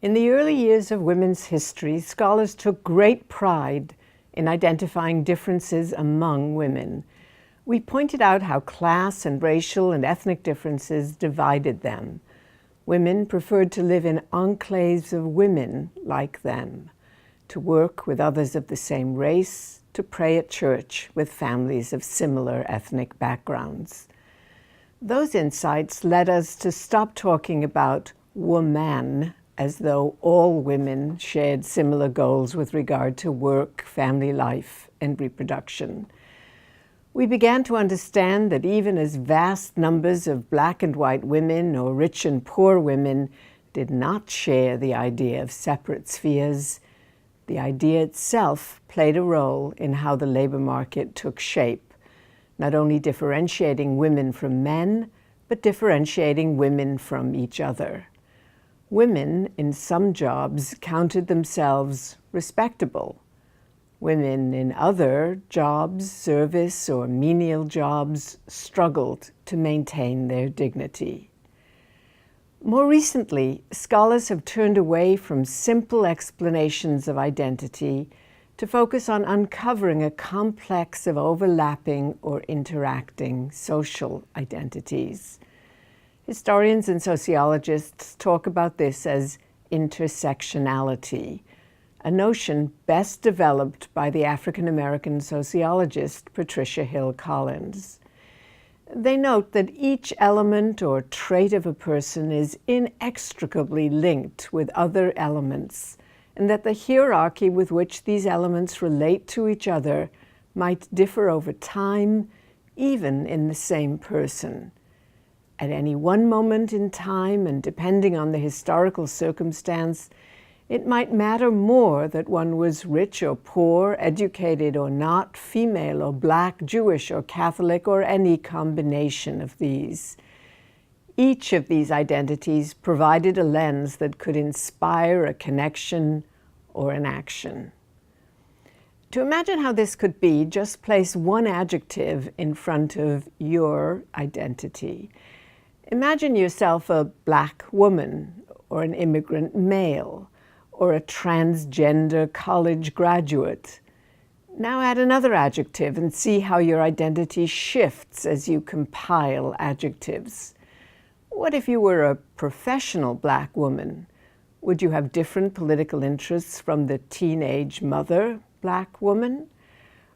In the early years of women's history, scholars took great pride in identifying differences among women. We pointed out how class and racial and ethnic differences divided them. Women preferred to live in enclaves of women like them, to work with others of the same race, to pray at church with families of similar ethnic backgrounds. Those insights led us to stop talking about woman as though all women shared similar goals with regard to work, family life, and reproduction. We began to understand that even as vast numbers of black and white women or rich and poor women did not share the idea of separate spheres, the idea itself played a role in how the labor market took shape, not only differentiating women from men, but differentiating women from each other. Women in some jobs counted themselves respectable. Women in other jobs, service, or menial jobs struggled to maintain their dignity. More recently, scholars have turned away from simple explanations of identity to focus on uncovering a complex of overlapping or interacting social identities. Historians and sociologists talk about this as intersectionality, a notion best developed by the African-American sociologist Patricia Hill Collins. They note that each element or trait of a person is inextricably linked with other elements, and that the hierarchy with which these elements relate to each other might differ over time, even in the same person. At any one moment in time, and depending on the historical circumstance, it might matter more that one was rich or poor, educated or not, female or black, Jewish or Catholic, or any combination of these. Each of these identities provided a lens that could inspire a connection or an action. To imagine how this could be, just place one adjective in front of your identity. Imagine yourself a black woman, or an immigrant male, or a transgender college graduate. Now add another adjective and see how your identity shifts as you compile adjectives. What if you were a professional black woman? Would you have different political interests from the teenage mother black woman?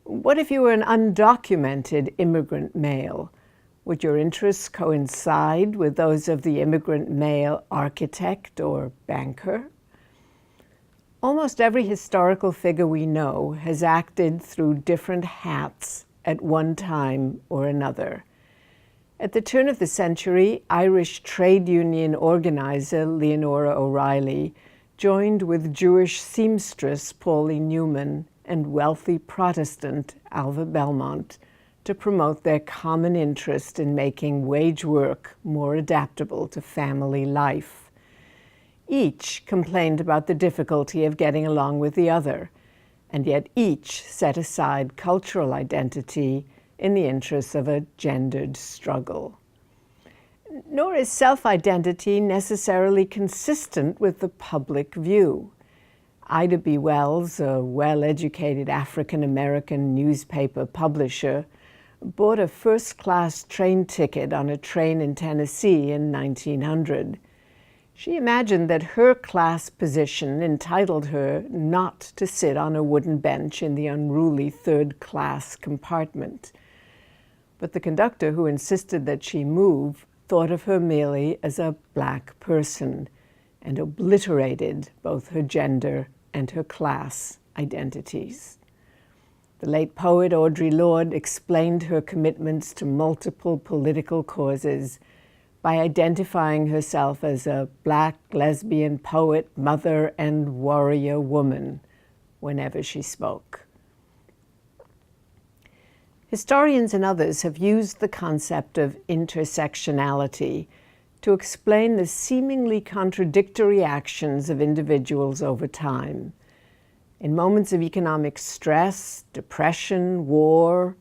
What if you were an undocumented immigrant male? Would your interests coincide with those of the immigrant male architect or banker? Almost every historical figure we know has acted through different hats at one time or another. At the turn of the century, Irish trade union organizer Leonora O'Reilly joined with Jewish seamstress Pauline Newman and wealthy Protestant Alva Belmont to promote their common interest in making wage work more adaptable to family life. Each complained about the difficulty of getting along with the other, and yet each set aside cultural identity in the interests of a gendered struggle. Nor is self-identity necessarily consistent with the public view. Ida B. Wells, a well-educated African-American newspaper publisher, bought a first-class train ticket on a train in Tennessee in 1900. She imagined that her class position entitled her not to sit on a wooden bench in the unruly third-class compartment. But the conductor, who insisted that she move, thought of her merely as a black person and obliterated both her gender and her class identities. The late poet Audre Lorde explained her commitments to multiple political causes by identifying herself as a black lesbian poet, mother, and warrior woman whenever she spoke. Historians and others have used the concept of intersectionality to explain the seemingly contradictory actions of individuals over time. In moments of economic stress, depression, war,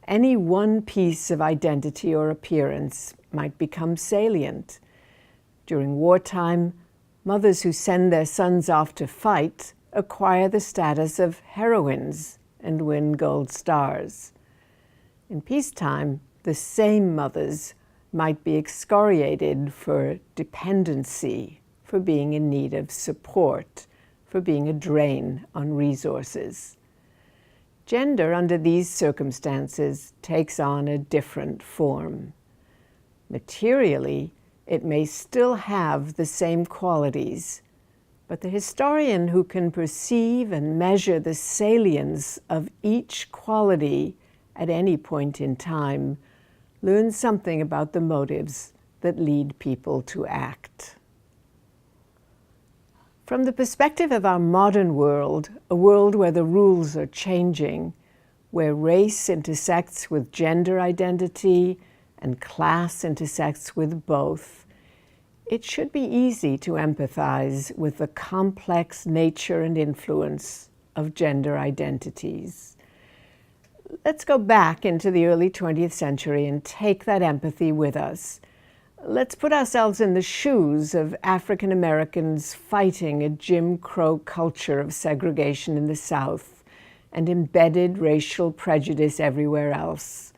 any one piece of identity or appearance might become salient. During wartime, Mothers who send their sons off to fight acquire the status of heroines and win gold stars. In peacetime, the same mothers might be excoriated for dependency, for being in need of support, for being a drain on resources. Gender, under these circumstances, takes on a different form. Materially, it may still have the same qualities, but the historian who can perceive and measure the salience of each quality at any point in time learns something about the motives that lead people to act. From the perspective of our modern world, a world where the rules are changing, where race intersects with gender identity and class intersects with both, it should be easy to empathize with the complex nature and influence of gender identities. Let's go back into the early 20th century and take that empathy with us. Let's put ourselves in the shoes of African Americans fighting a Jim Crow culture of segregation in the South and embedded racial prejudice everywhere else,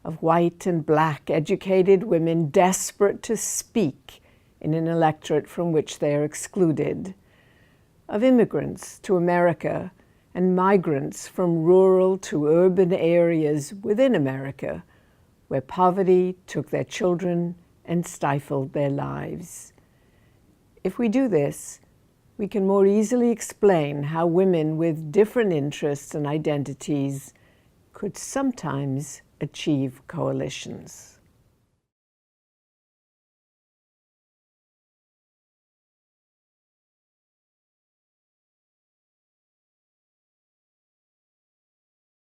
of white and black educated women desperate to speak in an electorate from which they are excluded, of immigrants to America and migrants from rural to urban areas within America, where poverty took their children and stifled their lives. If we do this, we can more easily explain how women with different interests and identities could sometimes achieve coalitions.